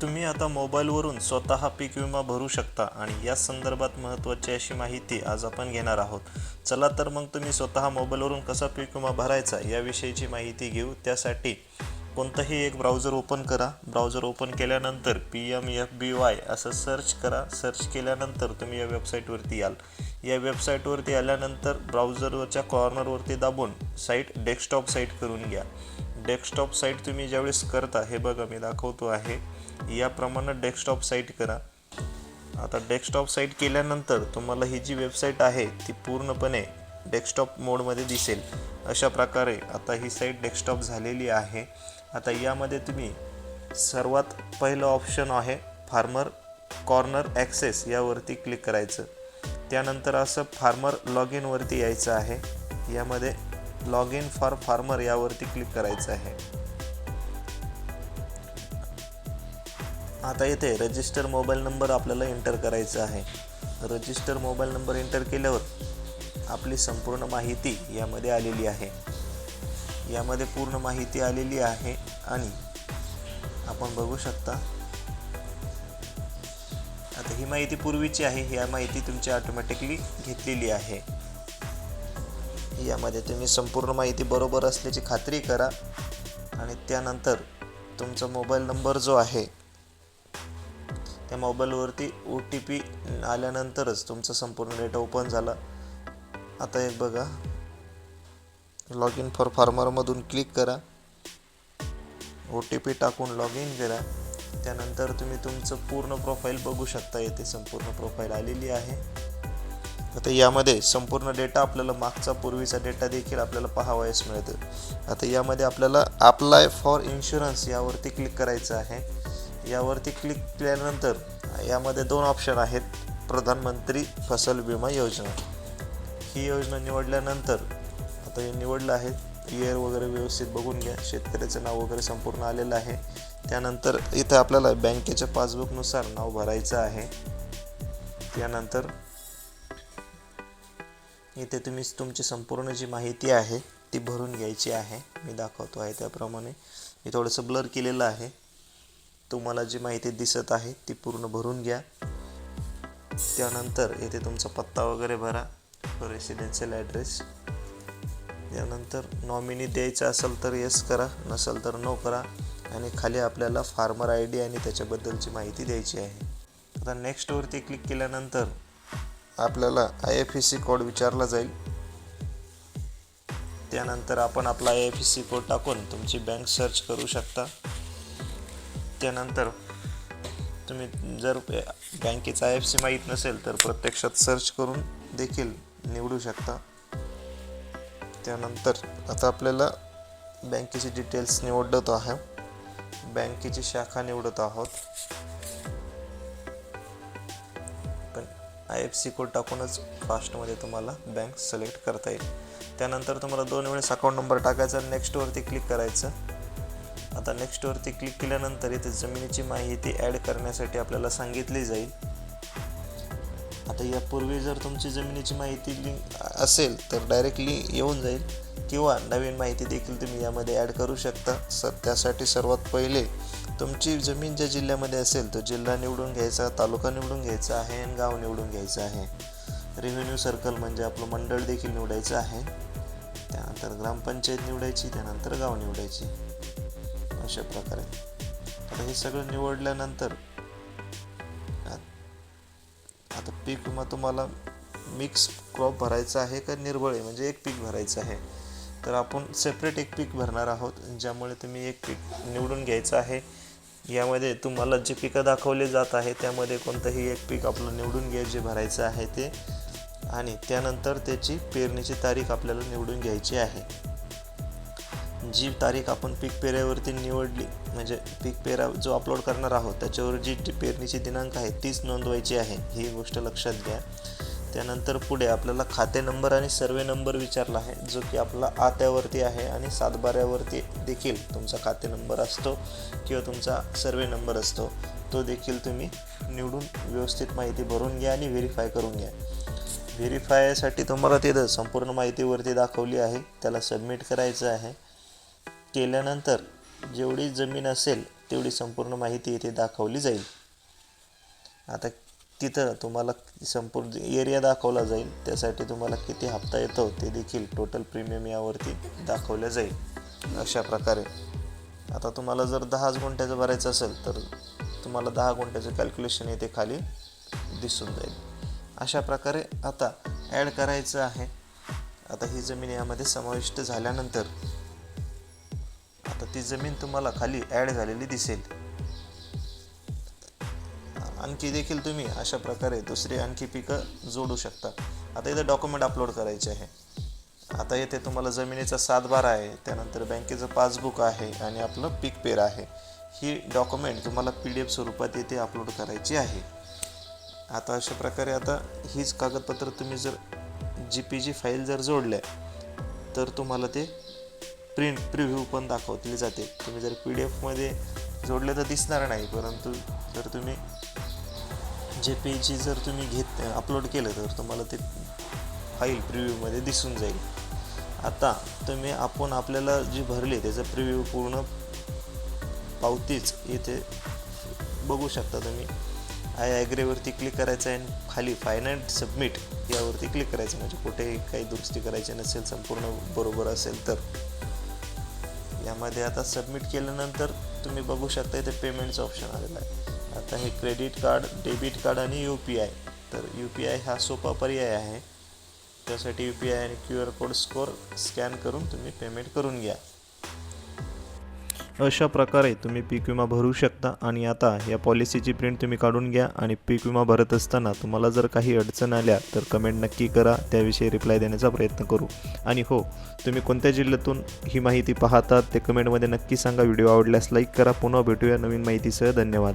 तुम्ही आता मोबाईलवरून स्वतः पीक विमा भरू शकता आणि या संदर्भात महत्त्वाची अशी माहिती आज आपण घेणार आहोत. चला तर मग तुम्ही स्वतः मोबाईलवरून कसा पीक विमा भरायचा याविषयीची माहिती घेऊ. त्यासाठी कोणतंही एक ब्राउझर ओपन करा. ब्राउझर ओपन केल्यानंतर PMFBY असं सर्च करा. सर्च केल्यानंतर तुम्ही या वेबसाईटवरती याल. या वेबसाईटवरती आल्यानंतर ब्राउझरवरच्या कॉर्नरवरती दाबून साईट डेस्कटॉप साईट करून घ्या. डेस्कटॉप साईट तुम्ही ज्यावेळेस करता, हे बघा मी दाखवतो आहे, याप्रमाणे डेस्कटॉप साईट करा. आता डेस्कटॉप साईट केल्यानंतर तुम्हाला ही जी वेबसाईट आहे ती पूर्णपणे डेस्कटॉप मोडमध्ये दिसेल. अशा प्रकारे आता ही साईट डेस्कटॉप झालेली आहे. आता यामध्ये तुम्ही सर्वात पहिलं ऑप्शन आहे फार्मर कॉर्नर ॲक्सेस, यावरती क्लिक करायचं. त्यानंतर असं फार्मर लॉग इनवरती यायचं आहे. यामध्ये लॉग इन फॉर फार्मर यावरती क्लिक करायचं आहे. आता इथे रजिस्टर मोबाईल नंबर आपल्याला एंटर करायचा आहे. रजिस्टर मोबाईल नंबर एंटर केल्यावर आपली संपूर्ण माहिती यामध्ये आलेली आहे. यामध्ये पूर्ण माहिती आलेली आहे आणि आपण बघू शकता. आता ही माहिती पूर्वीची आहे, ही माहिती तुमची ऑटोमॅटिकली घेतलेली आहे. यामध्ये तुम्ही संपूर्ण माहिती बरोबर असल्याची खात्री करा आणि त्यानंतर तुमचा मोबाईल नंबर जो आहे त्या मोबाईलवरती OTP आल्यानंतरच तुमचा संपूर्ण डेटा ओपन झाला. आता एक बघा, लॉग इन फॉर फार्मरमधून क्लिक करा. OTP टाकून लॉग इन करा. त्यानंतर तुम्ही तुमचं पूर्ण प्रोफाईल बघू शकता. येथे संपूर्ण प्रोफाईल आलेली आहे. आता यामध्ये संपूर्ण डेटा आपल्याला मागचा पूर्वीचा डेटा देखील आपल्याला पाहावयास मिळतं. आता यामध्ये आपल्याला अप्लाय फॉर इन्शुरन्स यावरती क्लिक करायचं आहे. यावरती क्लिक केल्यानंतर यामध्ये 2 ऑप्शन आहेत. प्रधानमंत्री फसल विमा योजना, ही योजना निवडल्यानंतर आता हे निवडलं आहे. इयर वगैरे व्यवस्थित बघून घ्या. शेतकऱ्याचं नाव वगैरे संपूर्ण आलेलं आहे. त्यानंतर इथं आपल्याला बँकेच्या पासबुकनुसार नाव भरायचं आहे. त्यानंतर इथे तुम्ही तुमची संपूर्ण जी माहिती आहे ती भरून घ्यायची आहे. मी दाखवतो आहे त्याप्रमाणे. मी थोडंसं ब्लर केलेलं आहे. तुम्हाला जी माहिती दिसत आहे ती पूर्ण भरून घ्या. त्यानंतर येथे तुमचा पत्ता वगैरे भरा, रेसिडेन्शियल ॲड्रेस. त्यानंतर नॉमिनी द्यायचा असेल तर येस करा, नसेल तर नो करा आणि खाली आपल्याला फार्मर ID आणि त्याच्याबद्दलची माहिती द्यायची आहे. आता नेक्स्टवरती क्लिक केल्यानंतर आपल्याला IFSC कोड विचारला जाईल. त्यानंतर आपण आपला IFSC कोड टाकून तुमची बँक सर्च करू शकता. त्यानंतर तुम्ही जर बँकेचा IFSC माहीत नसेल तर प्रत्यक्षात सर्च करून देखील निवडू शकता. त्यानंतर आता आपल्याला बँकेची डिटेल्स निवडत आहे. बँकेची शाखा निवडत आहोत. पण IFSC कोड टाकूनच फास्टमध्ये तुम्हाला बँक सिलेक्ट करता येईल. त्यानंतर तुम्हाला 2 वेळेस अकाउंट नंबर टाकायचा. नेक्स्टवरती क्लिक करायचं. आता नेक्स्टवरती क्लिक केल्यानंतर इथे जमिनीची माहिती ॲड करण्यासाठी आपल्याला सांगितली जाईल. आता यापूर्वी जर तुमची जमिनीची माहिती लिंक असेल तर डायरेक्टली येऊन जाईल किंवा नवीन माहिती देखील तुम्ही यामध्ये ॲड करू शकता. त्यासाठी सर्वात पहिले तुमची जमीन ज्या जिल्ह्यामध्ये असेल तो जिल्हा निवडून घ्यायचा, तालुका निवडून घ्यायचा आहे आणि गाव निवडून घ्यायचं आहे. रेव्हेन्यू सर्कल म्हणजे आपलं मंडळ देखील निवडायचं आहे. त्यानंतर ग्रामपंचायत निवडायची, त्यानंतर गाव निवडायची. अशा प्रकारे आता हे सगळं निवडल्यानंतर आता पीक विमा तुम्हाला मिक्स क्रॉप भरायचा आहे का निर्भळे म्हणजे एक पीक भरायचं आहे. तर आपण सेपरेट एक पीक भरणार आहोत, ज्यामुळे तुम्ही एक पीक निवडून घ्यायचं आहे. यामध्ये तुम्हाला जे पिकं दाखवले जात आहे त्यामध्ये कोणतंही एक पीक आपलं निवडून घ्या जे भरायचं आहे ते. आणि त्यानंतर त्याची पेरणीची तारीख आपल्याला निवडून घ्यायची आहे. जी तारीख आपण पीक पेऱ्यावरती निवडली म्हणजे पीक पेरा जो अपलोड करणार आहोत त्याच्यावर जी पेरणीची दिनांक आहे तीच नोंदवायची आहे, ही गोष्ट लक्षात घ्या. त्यानंतर पुढे आपल्याला खाते नंबर आणि सर्वे नंबर विचारला आहे, जो की आपला आत्यावरती आहे आणि 7/12वरती देखील तुमचा खाते नंबर असतो किंवा तुमचा सर्वे नंबर असतो. तो देखील तुम्ही निवडून व्यवस्थित माहिती भरून घ्या आणि व्हेरीफाय करून घ्या. व्हेरीफायसाठी तुम्हाला तिथं संपूर्ण माहितीवरती दाखवली आहे, त्याला सबमिट करायचं आहे. केल्यानंतर जेवढी जमीन असेल तेवढी संपूर्ण माहिती इथे दाखवली जाईल. आता तिथं तुम्हाला संपूर्ण एरिया दाखवला जाईल, त्यासाठी तुम्हाला किती हप्ता येतो ते देखील टोटल प्रीमियम यावरती दाखवलं जाईल. अशा प्रकारे आता तुम्हाला जर 10 गुंठ्याचं भरायचं असेल तर तुम्हाला 10 गुंठ्याचं कॅल्क्युलेशन येथे खाली दिसून जाईल. अशा प्रकारे आता ॲड करायचं आहे. आता ही जमीन यामध्ये समाविष्ट झाल्यानंतर आता ती जमीन तुम्हाला खाली ॲड झालेली दिसेल. आणखी देखील तुम्ही अशा प्रकारे दुसरी आणखी पिकं जोडू शकता. आता इथे डॉक्युमेंट अपलोड करायचे आहे. आता येथे तुम्हाला जमिनीचा 7/12 आहे, त्यानंतर बँकेचं पासबुक आहे आणि आपलं पीक पेर आहे. ही डॉक्युमेंट तुम्हाला PDF स्वरूपात येथे अपलोड करायची आहे. आता अशा प्रकारे आता हीच कागदपत्र तुम्ही जर GPG फाईल जर जोडल्या तर तुम्हाला ते प्रिव्ह्यू पण दाखवली जाते. तुम्ही जर PDF मध्ये जोडले तर दिसणार नाही, परंतु जर तुम्ही JPG जर तुम्ही अपलोड केलं तर तुम्हाला ते फाईल प्रिव्ह्यूमध्ये दिसून जाईल. आता तुम्ही आपल्याला जी भरली त्याचं प्रिव्ह्यू पूर्ण पावतीच इथे बघू शकता तुम्ही. आय ॲग्रीवरती क्लिक करायचं आहे आणि खाली फायनल सबमिट यावरती क्लिक करायचं, म्हणजे कुठेही काही दुरुस्ती करायची नसेल, संपूर्ण बरोबर असेल तर. यामध्ये आता सबमिट केल्यानंतर तुम्ही बघू शकता इथे पेमेंटचं ऑप्शन आलेलं आहे. आता हे क्रेडिट कार्ड, डेबिट कार्ड आणि UPI. तर UPI हा सोपा पर्याय आहे. त्यासाठी UPI आणि QR कोड स्कॅन करून तुम्ही पेमेंट करून घ्या. अशा प्रकारे तुम्ही पीक विमा भरू शकता. आणि आता या पॉलिसीची प्रिंट तुम्ही काढून घ्या आणि पीक विमा भरत असताना तुम्हाला जर काही अडचण आल्या तर कमेंट नक्की करा, त्याविषयी रिप्लाय देण्याचा प्रयत्न करू. आणि हो, तुम्ही कोणत्या जिल्ह्यातून ही माहिती पाहतात ते कमेंटमध्ये नक्की सांगा. व्हिडिओ आवडल्यास लाईक करा. पुन्हा भेटूया नवीन माहितीसह. धन्यवाद.